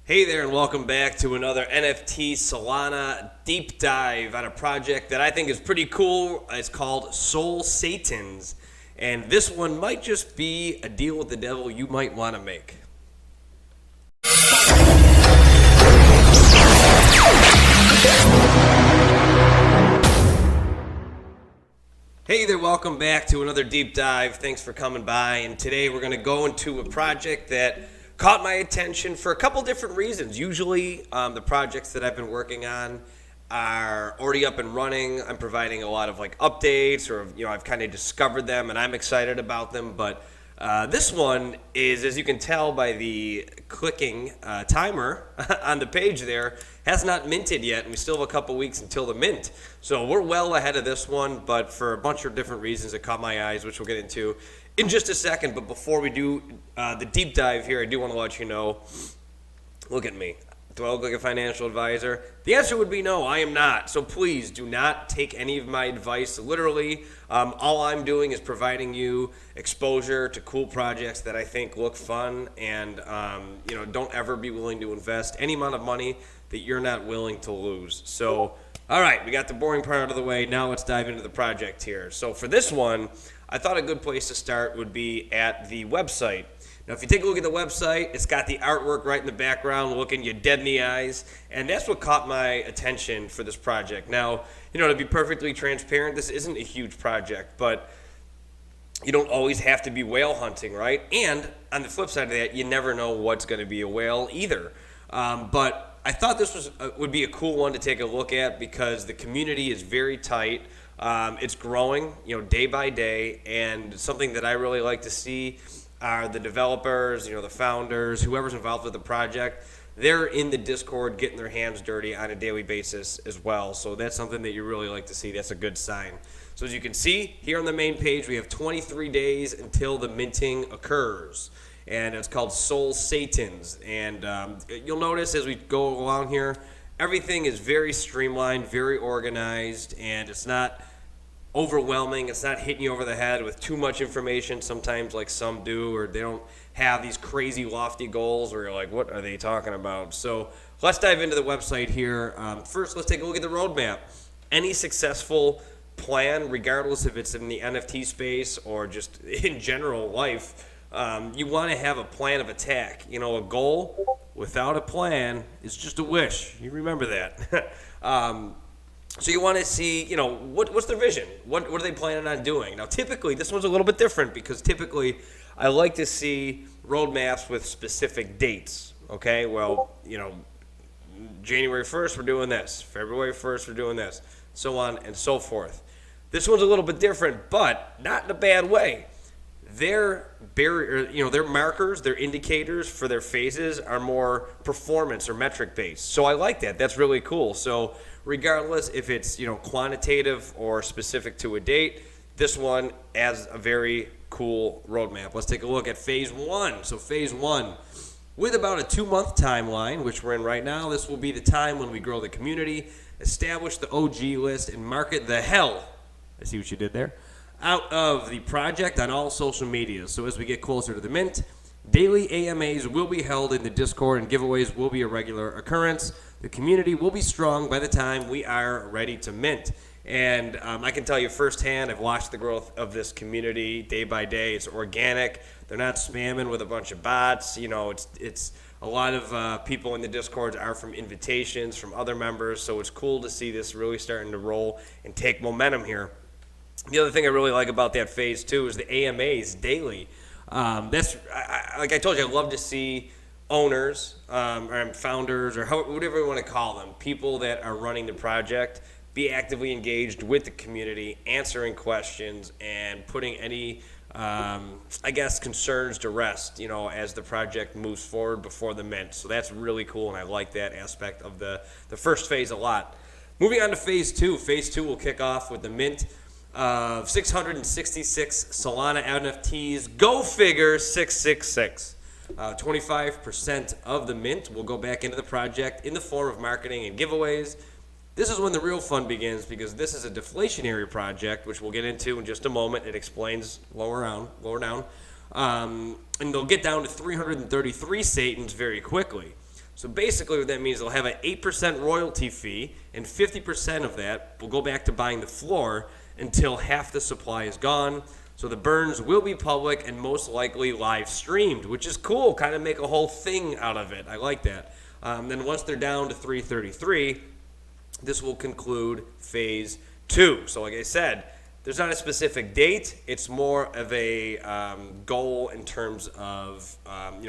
Hey there, and welcome back to another NFT Solana deep dive on a project that I think is pretty cool. It's called SolSatans, and this one might just be a deal with the devil you might want to make. Hey there, welcome back to another deep dive. Thanks for coming by, and today we're going to go into a project that caught my attention for a couple different reasons. Usually the projects that I've been working on are already up and running. I'm providing a lot of updates, or I've kind of discovered them and I'm excited about them. But this one is, as you can tell by the clicking timer on the page there, has not minted yet, and we still have a couple weeks until the mint. So we're well ahead of this one, but for a bunch of different reasons it caught my eyes, which we'll get into in just a second. But before we do the deep dive here, I do want to let you know, look at me. Do I look like a financial advisor? The answer would be no, I am not. So please do not take any of my advice literally. All I'm doing is providing you exposure to cool projects that I think look fun, and don't ever be willing to invest any amount of money that you're not willing to lose. So, all right, we got the boring part out of the way. Now let's dive into the project here. So for this one, I thought a good place to start would be at the website. Now, if you take a look at the website, it's got the artwork right in the background, looking you dead in the eyes, and that's what caught my attention for this project. Now, to be perfectly transparent, this isn't a huge project, but you don't always have to be whale hunting, right? And on the flip side of that, you never know what's going to be a whale either. But I thought this would be a cool one to take a look at because the community is very tight. It's growing, day by day, and something that I really like to see are the developers, the founders, whoever's involved with the project. They're in the Discord getting their hands dirty on a daily basis as well. So that's something that you really like to see. That's a good sign. So as you can see here on the main page, we have 23 days until the minting occurs. And it's called SolSatans. And you'll notice as we go along here, everything is very streamlined, very organized, and it's not overwhelming. It's not hitting you over the head with too much information sometimes like some do, or they don't have these crazy lofty goals where you're like, what are they talking about? So let's dive into the website here. First, let's take a look at the roadmap. Any successful plan, regardless if it's in the NFT space or just in general life, you want to have a plan of attack. A goal without a plan is just a wish. You remember that. So you want to see, what's their vision? What are they planning on doing? Now, typically, this one's a little bit different because typically I like to see roadmaps with specific dates. Okay, well, January 1st, we're doing this. February 1st, we're doing this. So on and so forth. This one's a little bit different, but not in a bad way. Their their markers, their indicators for their phases are more performance or metric based. So I like that. That's really cool. So regardless if it's quantitative or specific to a date, this one adds a very cool roadmap. Let's take a look at phase one. So phase one, with about a 2-month timeline, which we're in right now, this will be the time when we grow the community, establish the OG list, and market the hell, I see what you did there, out of the project on all social media. So as we get closer to the mint, daily AMAs will be held in the Discord and giveaways will be a regular occurrence. The community will be strong by the time we are ready to mint. And I can tell you firsthand, I've watched the growth of this community day by day. It's organic. They're not spamming with a bunch of bots. It's a lot of people in the Discords are from invitations from other members. So it's cool to see this really starting to roll and take momentum here. The other thing I really like about that phase two is the AMAs daily. Like I told you, I love to see owners or founders or whatever you want to call them, people that are running the project, be actively engaged with the community, answering questions and putting any concerns to rest, as the project moves forward before the mint. So that's really cool, and I like that aspect of the first phase a lot. Moving on to phase two. Phase two will kick off with the mint of 666 Solana NFTs. Go figure, 666. 25% of the mint will go back into the project in the form of marketing and giveaways. This is when the real fun begins because this is a deflationary project, which we'll get into in just a moment. It explains lower down. And they'll get down to 333 Satans very quickly. So basically what that means, they'll have an 8% royalty fee, and 50% of that will go back to buying the floor until half the supply is gone. So the burns will be public and most likely live streamed, which is cool. Kind of make a whole thing out of it. I like that. Then once they're down to 333, this will conclude phase 2. So like I said, there's not a specific date. It's more of a goal in terms of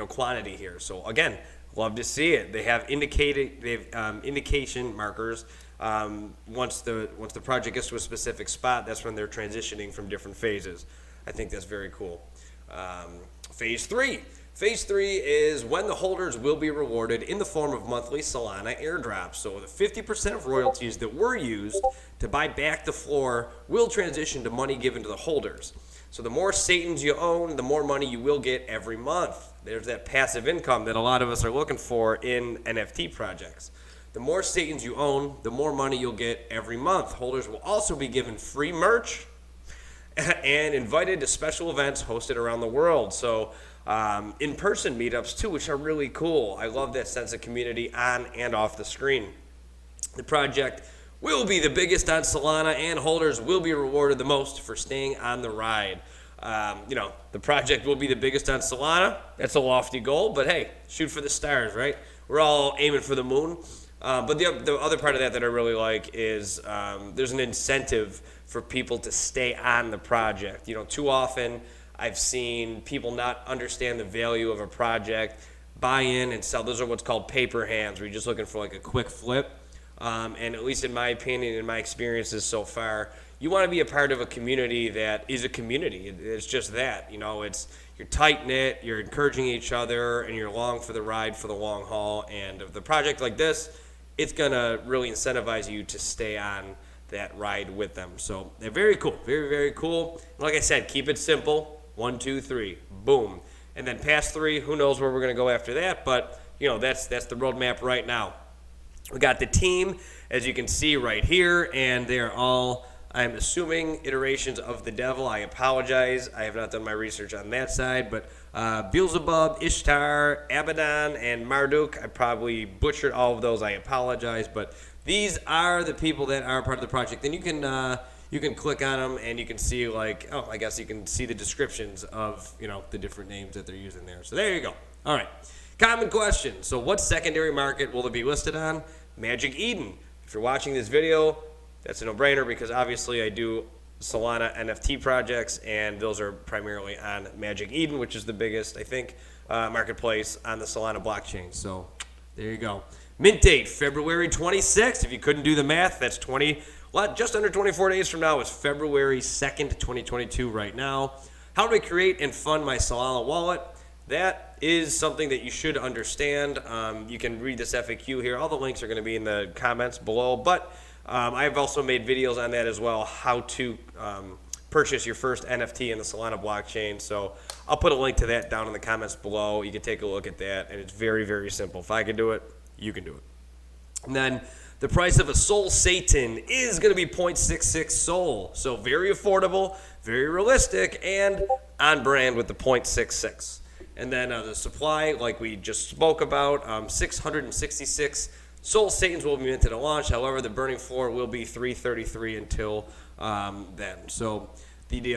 quantity here. So again, love to see it. They have indication markers. Once the project gets to a specific spot, that's when they're transitioning from different phases. I think that's very cool. Phase 3. Phase 3 is when the holders will be rewarded in the form of monthly Solana airdrops. So the 50% of royalties that were used to buy back the floor will transition to money given to the holders. So the more Satans you own, the more money you will get every month. There's that passive income that a lot of us are looking for in NFT projects. The more Satans you own, the more money you'll get every month. Holders will also be given free merch and invited to special events hosted around the world. So in-person meetups too, which are really cool. I love that sense of community on and off the screen. The project will be the biggest on Solana, and holders will be rewarded the most for staying on the ride. The project will be the biggest on Solana. That's a lofty goal, but hey, shoot for the stars, right? We're all aiming for the moon. But the other part of that I really like is there's an incentive for people to stay on the project. Too often I've seen people not understand the value of a project, buy in and sell. Those are what's called paper hands, where you're just looking for like a quick flip. And at least in my opinion, in my experiences so far, you want to be a part of a community that is a community. It's just that, you're tight-knit, you're encouraging each other, and you're along for the ride for the long haul. And of the project like this, it's going to really incentivize you to stay on that ride with them. So they're very cool, very, very cool. Like I said, keep it simple. 1, 2, 3, boom. And then past 3, who knows where we're going to go after that, but that's the roadmap right now. We got the team, as you can see right here, and they're all, I'm assuming, iterations of the devil. I apologize. I have not done my research on that side, but Beelzebub, Ishtar, Abaddon, and Marduk. I probably butchered all of those. I apologize, but these are the people that are part of the project. And you can click on them, and you can see I guess you can see the descriptions of the different names that they're using there. So there you go. All right. Common question. So what secondary market will it be listed on? Magic Eden. If you're watching this video, that's a no-brainer because obviously I do Solana NFT projects, and those are primarily on Magic Eden, which is the biggest, I think, marketplace on the Solana blockchain. So there you go. Mint date, February 26th. If you couldn't do the math, that's just under 24 days from now. It's February 2nd, 2022 right now. How do I create and fund my Solana wallet? That is something that you should understand. You can read this FAQ here. All the links are going to be in the comments below, but I've also made videos on that as well, how to purchase your first NFT in the Solana blockchain. So I'll put a link to that down in the comments below. You can take a look at that, and it's very, very simple. If I can do it, you can do it. And then the price of a SolSatan is going to be 0.66 Sol. So very affordable, very realistic, and on brand with the 0.66. And then the supply, like we just spoke about, 666 SolSatans will be minted at launch. However, the burning floor will be 333 until then. So the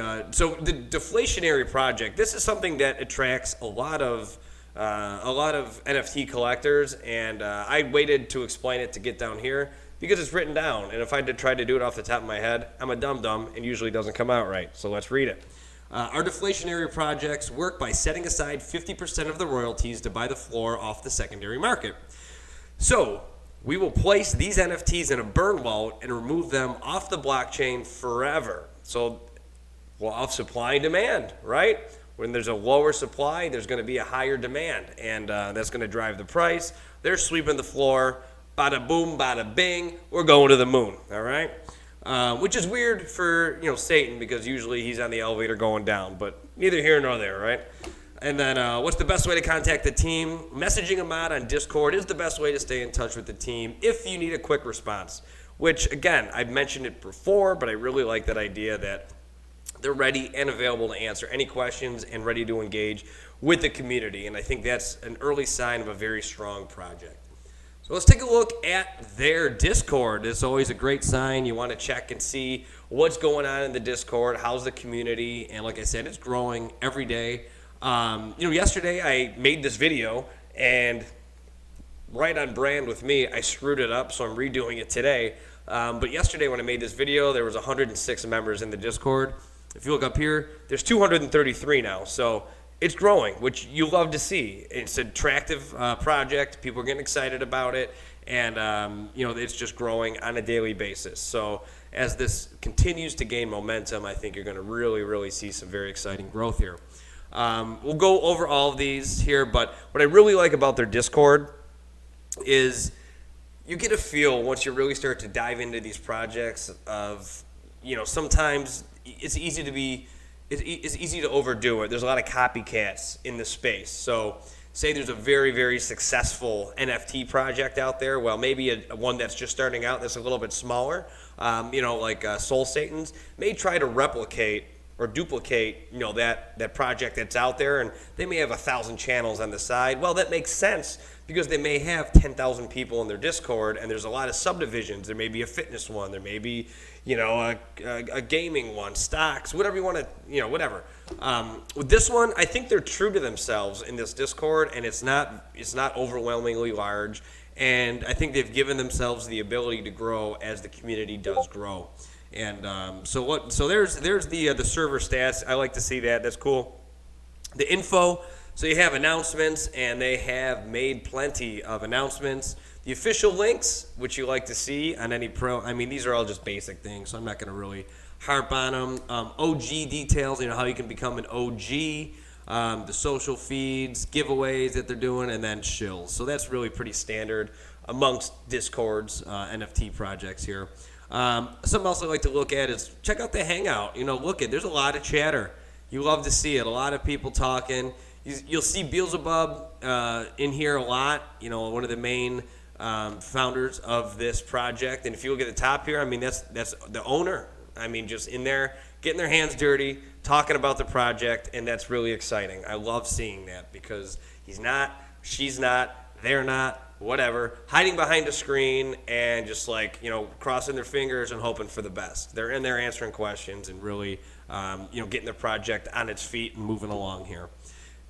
deflationary project, this is something that attracts a lot of NFT collectors, and I waited to explain it to get down here because it's written down. And if I tried to do it off the top of my head, I'm a dum-dum and usually doesn't come out right. So let's read it. Our deflationary projects work by setting aside 50% of the royalties to buy the floor off the secondary market. So we will place these NFTs in a burn wallet and remove them off the blockchain forever. So law of supply and demand, right? When there's a lower supply, there's going to be a higher demand, and that's going to drive the price. They're sweeping the floor. Bada boom, bada bing. We're going to the moon, all right? Which is weird for Satan, because usually he's on the elevator going down, but neither here nor there, right? And then what's the best way to contact the team? Messaging a mod on Discord is the best way to stay in touch with the team if you need a quick response, which, again, I've mentioned it before, but I really like that idea that they're ready and available to answer any questions and ready to engage with the community. And I think that's an early sign of a very strong project. So let's take a look at their Discord. It's always a great sign. You want to check and see what's going on in the Discord, how's the community, and like I said, it's growing every day. Yesterday I made this video, and right on brand with me, I screwed it up, so I'm redoing it today. But yesterday when I made this video, there was 106 members in the Discord. If you look up here, there's 233 now, so it's growing, which you love to see. It's an attractive project. People are getting excited about it, and it's just growing on a daily basis. So as this continues to gain momentum, I think you're going to really, really see some very exciting growth here. We'll go over all of these here, but what I really like about their Discord is you get a feel once you really start to dive into these projects of, sometimes it's easy to overdo it. There's a lot of copycats in the space. So say there's a very, very successful NFT project out there. Well, maybe one that's just starting out that's a little bit smaller, like SolSatans, may try to replicate or duplicate, that project that's out there, and they may have 1,000 channels on the side. Well, that makes sense because they may have 10,000 people in their Discord, and there's a lot of subdivisions. There may be a fitness one, there may be, a gaming one, stocks, whatever you want to, whatever. With this one, I think they're true to themselves in this Discord, and it's not overwhelmingly large, and I think they've given themselves the ability to grow as the community does grow. And so there's the server stats. I like to see that. That's cool. The info. So you have announcements, and they have made plenty of announcements. The official links, which you like to see on any these are all just basic things, so I'm not going to really harp on them. OG details, how you can become an OG, the social feeds, giveaways that they're doing, and then shills. So that's really pretty standard amongst Discord's NFT projects here. Something else I like to look at is check out the Hangout. There's a lot of chatter. You love to see it. A lot of people talking. You'll see Beelzebub in here a lot. One of the main founders of this project. And if you look at the top here, that's the owner. Just in there, getting their hands dirty, talking about the project, and that's really exciting. I love seeing that because he's not, she's not, they're not, whatever, hiding behind a screen and just crossing their fingers and hoping for the best. They're in there answering questions and really, getting the project on its feet and moving along here.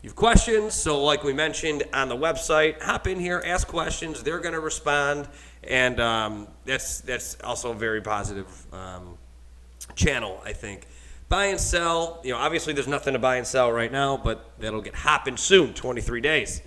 You have questions, so like we mentioned on the website, hop in here, ask questions. They're going to respond, and that's also a very positive channel, I think. Buy and sell, obviously there's nothing to buy and sell right now, but that'll get hopping soon, 23 days.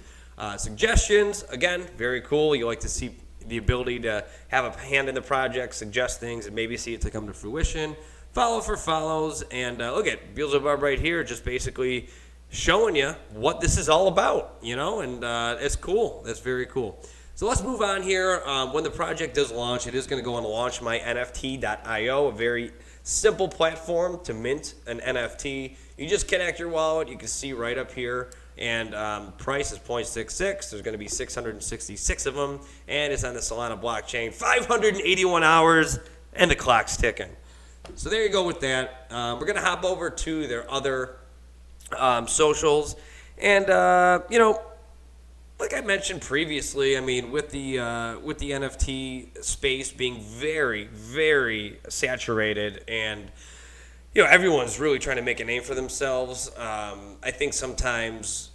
Suggestions, again, very cool. You like to see the ability to have a hand in the project, suggest things, and maybe see it to come to fruition. Follow for follows, and look at Beelzebub right here, just basically showing you what this is all about, and it's cool. That's very cool. So let's move on here. When the project does launch, it is going to go on launchmynft.io, a very simple platform to mint an NFT. You just connect your wallet. You can see right up here. And price is 0.66. There's going to be 666 of them, and it's on the Solana blockchain. 581 hours, and the clock's ticking. So there you go with that. We're going to hop over to their other socials, and like I mentioned previously, with the NFT space being very, very saturated, and everyone's really trying to make a name for themselves. I think sometimes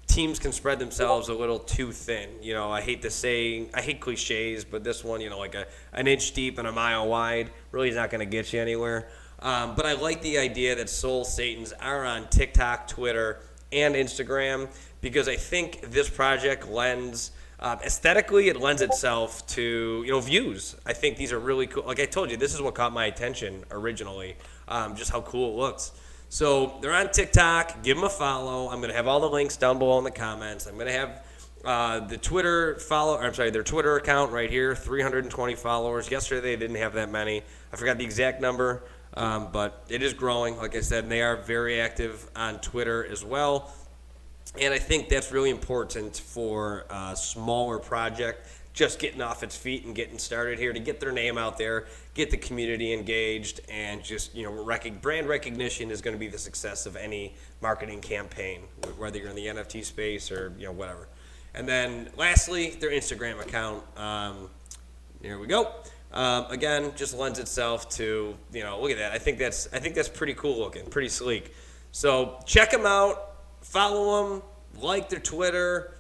teams can spread themselves a little too thin. I hate cliches, but this one, like an inch deep and a mile wide, really is not going to get you anywhere. But I like the idea that SolSatans are on TikTok, Twitter, and Instagram, because I think this project lends, aesthetically, it lends itself to, views. I think these are really cool. Like I told you, this is what caught my attention originally, just how cool it looks. So they're on TikTok. Give them a follow. I'm going to have all the links down below in the comments. I'm going to have their Twitter account right here, 320 followers. Yesterday they didn't have that many. I forgot the exact number, but it is growing, like I said, and they are very active on Twitter as well. And I think that's really important for a smaller project just getting off its feet and getting started here to get their name out there, get the community engaged, and just, brand recognition is going to be the success of any marketing campaign, whether you're in the NFT space or, whatever. And then lastly, their Instagram account. Here we go. Again, just lends itself to, look at that. I think that's pretty cool looking, pretty sleek. So check them out, follow them, like their Twitter,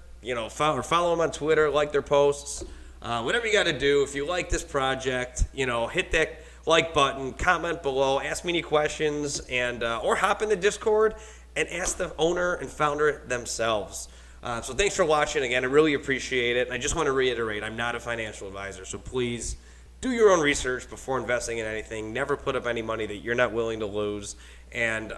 follow them on Twitter, like their posts, whatever you got to do. If you like this project, hit that like button, comment below, ask me any questions, and or hop in the Discord and ask the owner and founder themselves. So thanks for watching again. I really appreciate it. And I just want to reiterate, I'm not a financial advisor, so please do your own research before investing in anything. Never put up any money that you're not willing to lose. And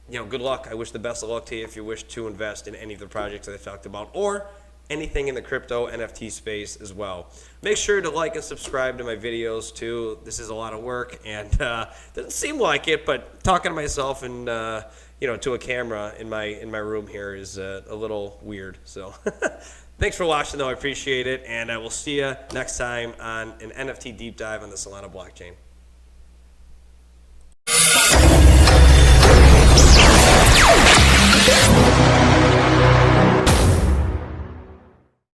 good luck. I wish the best of luck to you if you wish to invest in any of the projects that I talked about or anything in the crypto NFT space as well. Make sure to like and subscribe to my videos too. This is a lot of work and doesn't seem like it, but talking to myself and to a camera in my room here is a little weird. So thanks for watching though. I appreciate it, and I will see you next time on an NFT deep dive on the Solana blockchain.